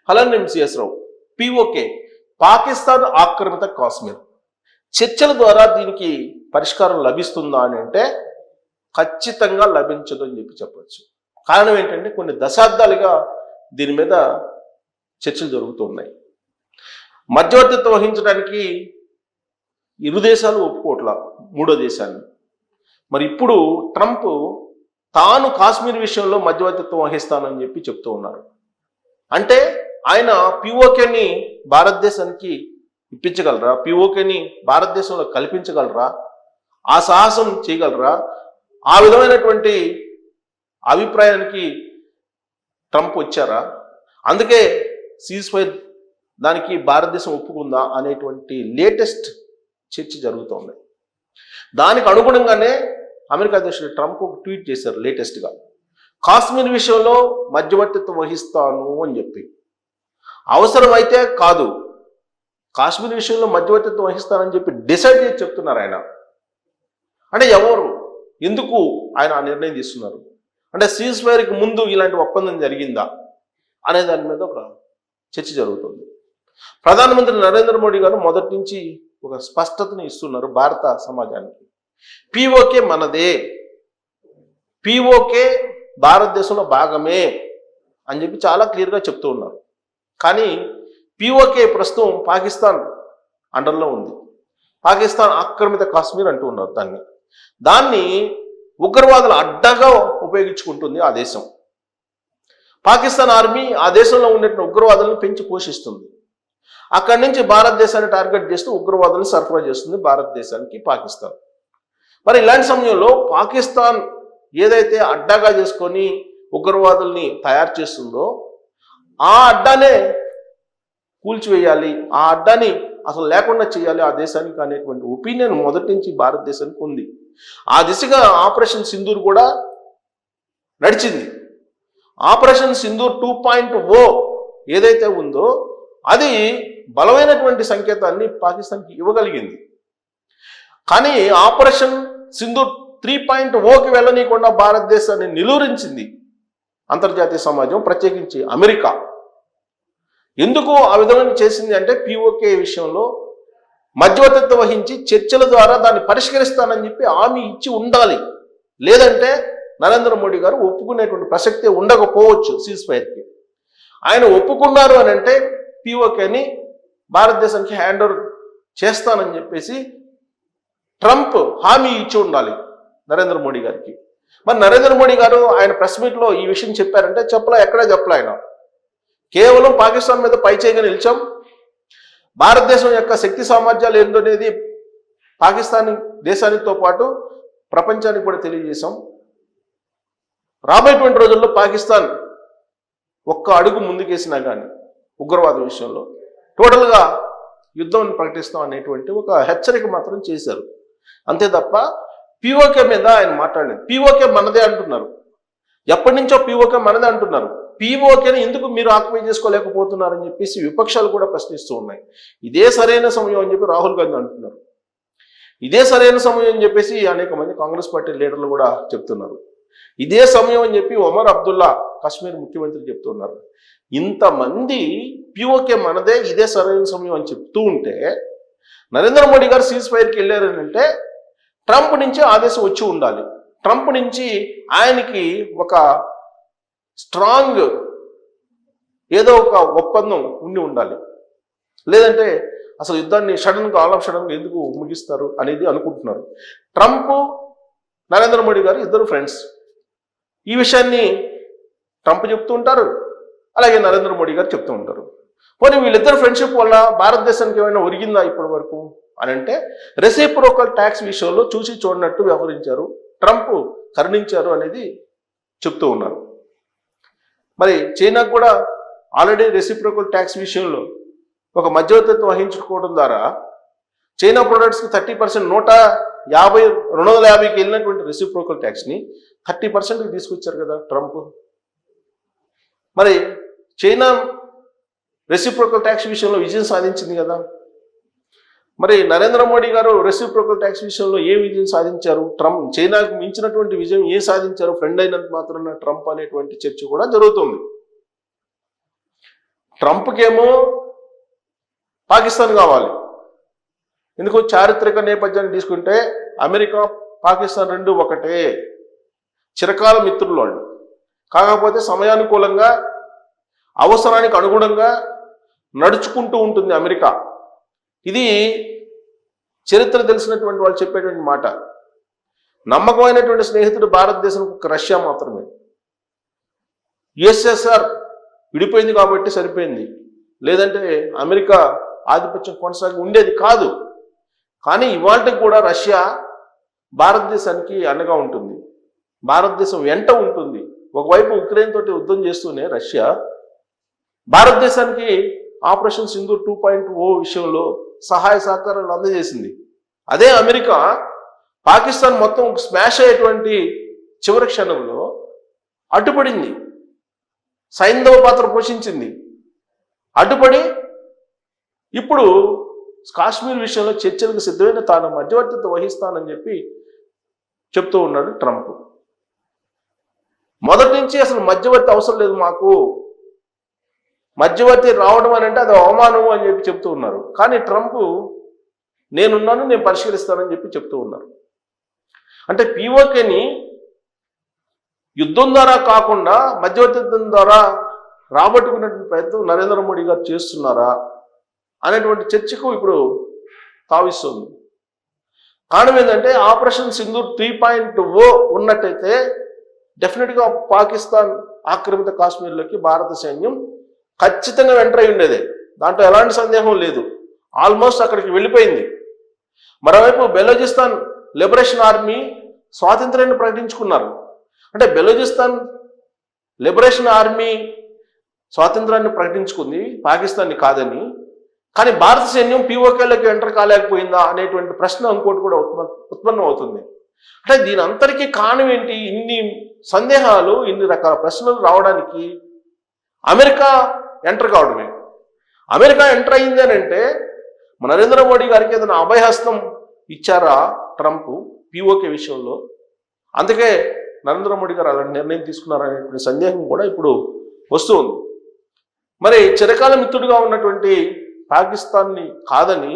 Holland CS రావు PoK Pakistan ఆక్రమిత కాశ్మీర్ చర్చల ద్వారా దీనికి పరిష్కారం లభిస్తుందా అని అంటే ఖచ్చితంగా లభించదు అని చెప్పవచ్చు. కారణం ఏంటంటే కొన్ని దశాబ్దాలుగా దీని మీద చర్చలు జరుగుతున్నాయి. మధ్యవర్తిత్వం వహించడానికి ఇరు దేశాలు ఒప్పుకోవట్ల మూడో దేశాన్ని. మరి ఇప్పుడు ట్రంప్ తాను కాశ్మీర్ విషయంలో మధ్యవర్తిత్వం వహిస్తానని చెప్పి చెప్తూ ఉన్నారు. అంటే ఆయన పిఓకేని భారతదేశానికి ఇప్పించగలరా? పిఓకేని భారతదేశంలో కల్పించగలరా? ఆ సాహసం చేయగలరా? ఆ విధమైనటువంటి అభిప్రాయానికి ట్రంప్ వచ్చారా? అందుకే సీజ్ ఫైర్ దానికి భారతదేశం ఒప్పుకుందా అనేటువంటి లేటెస్ట్ చర్చ జరుగుతోంది. దానికి అనుగుణంగానే అమెరికా అధ్యక్షుడు ట్రంప్ ఒక ట్వీట్ చేశారు లేటెస్ట్గా, కాశ్మీర్ విషయంలో మధ్యవర్తిత్వం వహిస్తాను అని చెప్పి. అవసరమైతే కాదు, కాశ్మీర్ విషయంలో మధ్యవర్తిత్వం వహిస్తానని చెప్పి డిసైడ్ చేసి చెప్తున్నారు ఆయన. అంటే ఎవరు, ఎందుకు ఆయన ఆ నిర్ణయం తీసుకున్నారు? అంటే సీజ్ ఫైర్కి ముందు ఇలాంటి ఒప్పందం జరిగిందా అనే దాని మీద ఒక చర్చ జరుగుతుంది. ప్రధానమంత్రి నరేంద్ర మోడీ గారు మొదటి నుంచి ఒక స్పష్టతను ఇస్తున్నారు భారత సమాజానికి. పిఓకే మనదే, పిఓకే భారతదేశంలో భాగమే అని చెప్పి చాలా క్లియర్గా చెప్తూ ఉన్నారు. కానీ పిఓకే ప్రస్తుతం పాకిస్తాన్ అండర్లో ఉంది. పాకిస్తాన్ ఆక్రమిత కాశ్మీర్ అంటూ ఉన్నారు దాన్ని ఉగ్రవాదుల అడ్డగా ఉపయోగించుకుంటుంది ఆ దేశం. పాకిస్తాన్ ఆర్మీ ఆ దేశంలో ఉన్నటువంటి ఉగ్రవాదులను పెంచి పోషిస్తుంది. అక్కడి నుంచి భారతదేశాన్ని టార్గెట్ చేస్తూ ఉగ్రవాదులను సరఫరా చేస్తుంది భారతదేశానికి పాకిస్తాన్. మరి ఇలాంటి సమయంలో పాకిస్తాన్ ఏదైతే అడ్డాగా చేసుకొని ఉగ్రవాదుల్ని తయారు చేస్తుందో ఆ అడ్డానే కూల్చివేయాలి, ఆ అడ్డాని అసలు లేకుండా చేయాలి ఆ దేశానికి అనేటువంటి ఒపీనియన్ మొదటి నుంచి భారతదేశానికి ఉంది. ఆ దిశగా ఆపరేషన్ సింధూర్ కూడా నడిచింది. ఆపరేషన్ సింధూర్ 2.0 ఏదైతే ఉందో అది బలమైనటువంటి సంకేతాన్ని పాకిస్తాన్కి ఇవ్వగలిగింది. కానీ ఆపరేషన్ సింధూర్ 3.0కి వెళ్ళనీయకుండా భారతదేశాన్ని నిలువరించింది అంతర్జాతీయ సమాజం, ప్రత్యేకించి అమెరికా. ఎందుకు ఆ విధంగా చేసింది అంటే పిఓకే విషయంలో మధ్యవర్తిత్వం వహించి చర్చల ద్వారా దాన్ని పరిష్కరిస్తానని చెప్పి హామీ ఇచ్చి ఉండాలి. లేదంటే నరేంద్ర మోడీ గారు ఒప్పుకునేటువంటి ప్రసక్తే ఉండకపోవచ్చు సీజ్ ఫైర్కి. ఆయన ఒప్పుకున్నారు అని అంటే పిఓకేని భారతదేశానికి హ్యాండ్ ఓవర్ చేస్తానని చెప్పేసి ట్రంప్ హామీ ఇచ్చి ఉండాలి నరేంద్ర మోడీ గారికి. మరి నరేంద్ర మోడీ గారు ఆయన ప్రెస్ మీట్లో ఈ విషయం చెప్పారంటే ఎక్కడా చెప్పలే. ఆయన కేవలం పాకిస్తాన్ మీద పైచేయిగా నిలిచాం, భారతదేశం యొక్క శక్తి సామర్థ్యాలు ఏంటనేది పాకిస్తాన్ దేశానితో పాటు ప్రపంచానికి కూడా తెలియజేశాం. రాబోయేటువంటి రోజుల్లో పాకిస్తాన్ ఒక్క అడుగు ముందుకేసినా కానీ ఉగ్రవాద విషయంలో టోటల్గా యుద్ధం ప్రకటిస్తాం అనేటువంటి ఒక హెచ్చరిక మాత్రం చేశారు. అంతే తప్ప పిఓకే మీద ఆయన మాట్లాడలేదు. పిఓకే మనదే అంటున్నారు, ఎప్పటి నుంచో పిఓకే మనదే అంటున్నారు. పిఓకేని ఎందుకు మీరు ఆక్యుపై చేసుకోలేకపోతున్నారని చెప్పేసి విపక్షాలు కూడా ప్రశ్నిస్తూ ఉన్నాయి. ఇదే సరైన సమయం అని చెప్పి రాహుల్ గాంధీ అంటున్నారు. ఇదే సరైన సమయం అని చెప్పేసి అనేక మంది కాంగ్రెస్ పార్టీ లీడర్లు కూడా చెప్తున్నారు. ఇదే సమయం అని చెప్పి ఒమర్ అబ్దుల్లా కాశ్మీర్ ముఖ్యమంత్రి చెప్తున్నారు. ఇంతమంది పిఓకే మనదే, ఇదే సరైన సమయం అని చెప్తూ ఉంటే నరేంద్ర మోడీ గారు సీజ్ ఫైర్కి వెళ్ళారని అంటే ట్రంప్ నుంచి ఆదేశం వచ్చి ఉండాలి. ట్రంప్ నుంచి ఆయనకి ఒక స్ట్రాంగ్ ఏదో ఒక ఒప్పందం ఉండి ఉండాలి. లేదంటే అసలు యుద్ధాన్ని ఆల్ ఆఫ్ సడన్గా ఎందుకు ముగిస్తారు అనేది అనుకుంటున్నారు. ట్రంప్ నరేంద్ర మోడీ గారు ఇద్దరు ఫ్రెండ్స్. ఈ విషయాన్ని ట్రంప్ చెప్తూ ఉంటారు, అలాగే నరేంద్ర మోడీ గారు చెప్తూ ఉంటారు. పోనీ వీళ్ళిద్దరు ఫ్రెండ్షిప్ వల్ల భారతదేశానికి ఏమైనా ఒరిగిందా ఇప్పటి వరకు అని అంటే రెసిప్రోకల్ ట్యాక్స్ విషయంలో చూసి చూడనట్టు వ్యవహరించారు, ట్రంప్ కరుణించారు అనేది చెప్తూ ఉన్నారు. మరి చైనాకు కూడా ఆల్రెడీ రెసిప్రోకల్ ట్యాక్స్ విషయంలో ఒక మధ్యవర్తిత్వం వహించుకోవడం ద్వారా చైనా ప్రొడక్ట్స్కి 30% 250కి వెళ్ళినటువంటి రెసిప్రోకల్ ట్యాక్స్ని 30%కి తీసుకొచ్చారు కదా ట్రంప్. మరి చైనా రెసిప్రోకల్ ట్యాక్స్ విషయంలో విజయం సాధించింది కదా. మరి నరేంద్ర మోడీ గారు రెసిప్రోకల్ ట్యాక్స్ విషయంలో ఏ విజయం సాధించారు? ట్రంప్ చైనాకు మించినటువంటి విజయం ఏ సాధించారు? ఫ్రెండ్ అయినంత మాత్రాన ట్రంప్ అనేటువంటి చర్చ కూడా జరుగుతుంది. ట్రంప్కేమో పాకిస్తాన్ కావాలి. ఎందుకు? చారిత్రక నేపథ్యాన్ని తీసుకుంటే అమెరికా పాకిస్తాన్ రెండు ఒకటే, చిరకాల మిత్రులు వాళ్ళు. కాకపోతే సమయానుకూలంగా అవసరానికి అనుగుణంగా నడుచుకుంటూ ఉంటుంది అమెరికా. ఇది చరిత్ర తెలిసినటువంటి వాళ్ళు చెప్పేటువంటి మాట. నమ్మకమైనటువంటి స్నేహితుడు భారతదేశం రష్యా మాత్రమే. యుఎస్ఎస్ఆర్ విడిపోయింది కాబట్టి సరిపోయింది, లేదంటే అమెరికా ఆధిపత్యం కొనసాగి ఉండేది కాదు. కానీ ఇవాళ కూడా రష్యా భారతదేశానికి అండగా ఉంటుంది, భారతదేశం వెంట ఉంటుంది. ఒకవైపు ఉక్రెయిన్ తోటి యుద్ధం చేస్తూనే రష్యా భారతదేశానికి ఆపరేషన్ సింధూర్ 2.0 విషయంలో సహాయ సహకారాలు అందజేసింది. అదే అమెరికా పాకిస్తాన్ మొత్తం స్మాష్ అయ్యేటువంటి చివరి క్షణంలో అడ్డుపడింది, సైంధవ పాత్ర పోషించింది. అడ్డుపడి ఇప్పుడు కాశ్మీర్ విషయంలో చర్చలకు సిద్ధమైన తాను మధ్యవర్తిత్వం వహిస్తానని చెప్పి చెప్తూ ఉన్నాడు ట్రంప్. మొదటి నుంచి అసలు మధ్యవర్తి అవసరం లేదు, మాకు మధ్యవర్తి రావడం అని అంటే అది అవమానం అని చెప్పి చెప్తూ ఉన్నారు. కానీ ట్రంప్ నేనున్నాను, నేను పరిశీలిస్తానని చెప్పి చెప్తూ ఉన్నారు. అంటే పీఓకేని యుద్ధం ద్వారా కాకుండా మధ్యవర్తిత్వం ద్వారా రాబట్టుకున్నటువంటి ప్రయత్నం నరేంద్ర మోడీ గారు చేస్తున్నారా అనేటువంటి చర్చకు ఇప్పుడు తావిస్తుంది. కారణం ఏంటంటే ఆపరేషన్ సింధూర్ 3.0 ఉన్నట్టయితే డెఫినెట్గా పాకిస్తాన్ ఆక్రమిత కాశ్మీర్లోకి భారత సైన్యం ఖచ్చితంగా ఎంటర్ అయి ఉండేదే, దాంట్లో ఎలాంటి సందేహం లేదు. ఆల్మోస్ట్ అక్కడికి వెళ్ళిపోయింది. మరోవైపు బెలోచిస్తాన్ లిబరేషన్ ఆర్మీ స్వాతంత్ర్యాన్ని ప్రకటించుకున్నారు. అంటే బెలోచిస్తాన్ లిబరేషన్ ఆర్మీ స్వాతంత్రాన్ని ప్రకటించుకుంది, పాకిస్తాన్ని కాదని. కానీ భారత సైన్యం పీఓకేలోకి ఎంటర్ కాలేకపోయిందా అనేటువంటి ప్రశ్న ఇంకోటి కూడా ఉత్పన్నం అవుతుంది. అంటే దీని అంతటికీ కారణం ఏంటి? ఇన్ని సందేహాలు, ఇన్ని రకాల ప్రశ్నలు రావడానికి అమెరికా ఎంటర్ కావడమే. అమెరికా ఎంటర్ అయింది అని అంటే నరేంద్ర మోడీ గారికి ఏదైనా అభయహస్తం ఇచ్చారా ట్రంప్ పీఓకే విషయంలో? అందుకే నరేంద్ర మోడీ గారు అలాంటి నిర్ణయం తీసుకున్నారనేటువంటి సందేహం కూడా ఇప్పుడు వస్తూ ఉంది. మరి చిరకాల మిత్రుడిగా ఉన్నటువంటి పాకిస్తాన్ని కాదని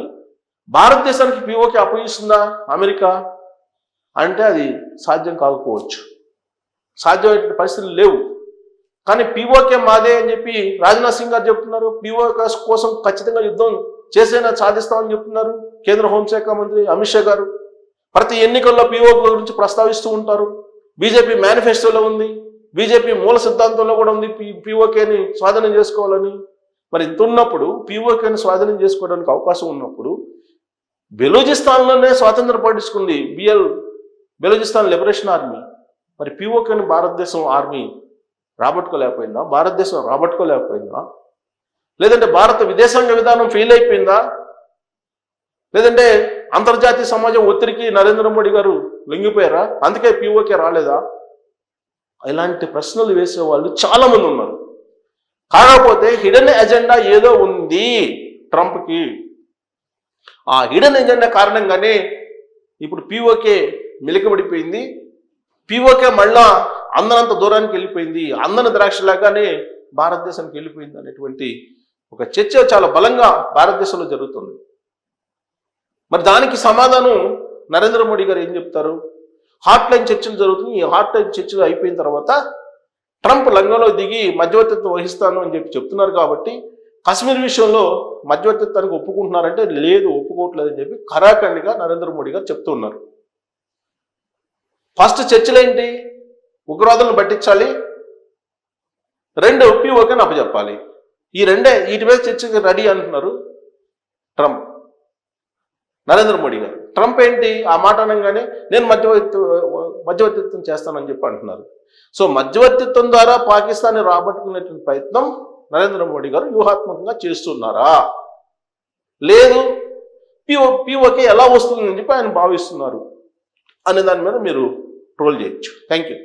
భారతదేశానికి పీఓకే అప్పగిస్తుందా అమెరికా అంటే అది సాధ్యం కాకపోవచ్చు, సాధ్యమైన పరిస్థితులు లేవు. కానీ పీఓకే మాదే అని చెప్పి రాజ్నాథ్ సింగ్ గారు చెప్తున్నారు. పీఓకే కోసం ఖచ్చితంగా యుద్ధం చేసైనా సాధిస్తామని చెప్తున్నారు కేంద్ర హోంశాఖ మంత్రి అమిత్ షా గారు. ప్రతి ఎన్నికల్లో పీఓకే గురించి ప్రస్తావిస్తూ ఉంటారు. బీజేపీ మేనిఫెస్టోలో ఉంది, బీజేపీ మూల సిద్ధాంతంలో కూడా ఉంది పీఓకేని స్వాధీనం చేసుకోవాలని. మరి ఇంత ఉన్నప్పుడు పీఓకేని స్వాధీనం చేసుకోవడానికి అవకాశం ఉన్నప్పుడు బెలూచిస్తాన్లోనే స్వాతంత్రం ప్రకటించుకుంది బెలూచిస్తాన్ లిబరేషన్ ఆర్మీ. మరి పీఓకేని భారతదేశం ఆర్మీ రాబట్టుకోలేకపోయిందా? భారతదేశం రాబట్టుకోలేకపోయిందా? లేదంటే భారత విదేశాంగ విధానం ఫెయిల్ అయిపోయిందా? లేదంటే అంతర్జాతీయ సమాజం ఒత్తిడికి నరేంద్ర మోడీ గారు లొంగిపోయారా? అందుకే పీఓకే రాలేదా? ఇలాంటి ప్రశ్నలు వేసే వాళ్ళు చాలా మంది ఉన్నారు. కాకపోతే హిడెన్ ఎజెండా ఏదో ఉంది ట్రంప్కి. ఆ హిడెన్ ఎజెండా కారణంగానే ఇప్పుడు పీఓకే మెలికబడిపోయింది. పీఓకే మళ్ళా అందనంత దూరానికి వెళ్ళిపోయింది, అందని ద్రాక్షలాగానే భారతదేశానికి వెళ్ళిపోయింది అనేటువంటి ఒక చర్చ చాలా బలంగా భారతదేశంలో జరుగుతుంది. మరి దానికి సమాధానం నరేంద్ర మోడీ గారు ఏం చెప్తారు? హాట్ లైన్ చర్చలు జరుగుతున్నాయి. ఈ హాట్ లైన్ చర్చలు అయిపోయిన తర్వాత ట్రంప్ లంగంలో దిగి మధ్యవర్తిత్వం వహిస్తాను అని చెప్పి చెప్తున్నారు. కాబట్టి కాశ్మీర్ విషయంలో మధ్యవర్తిత్వానికి ఒప్పుకుంటున్నారంటే లేదు, ఒప్పుకోవట్లేదని చెప్పి ఖరాఖండిగా నరేంద్ర మోడీ గారు చెప్తున్నారు. ఫస్ట్ చర్చలు ఏంటి? ఉగ్రవాదులను పట్టించాలి, 2 పీఓకేని అప్పచెప్పాలి. ఈ రెండే, వీటి మీద చర్చకి రెడీ అంటున్నారు ట్రంప్. నరేంద్ర మోడీ గారు ట్రంప్ ఏంటి ఆ మాట అనగానే నేను మధ్యవర్తిత్వం చేస్తానని చెప్పి అంటున్నారు. సో మధ్యవర్తిత్వం ద్వారా పాకిస్తాన్ని రాబట్టుకునేటువంటి ప్రయత్నం నరేంద్ర మోడీ గారు వ్యూహాత్మకంగా చేస్తున్నారా, లేదు పీఓకే ఎలా వస్తుందని చెప్పి ఆయన భావిస్తున్నారు అనే దాని మీద మీరు ట్రోల్ చేయొచ్చు. Thank you.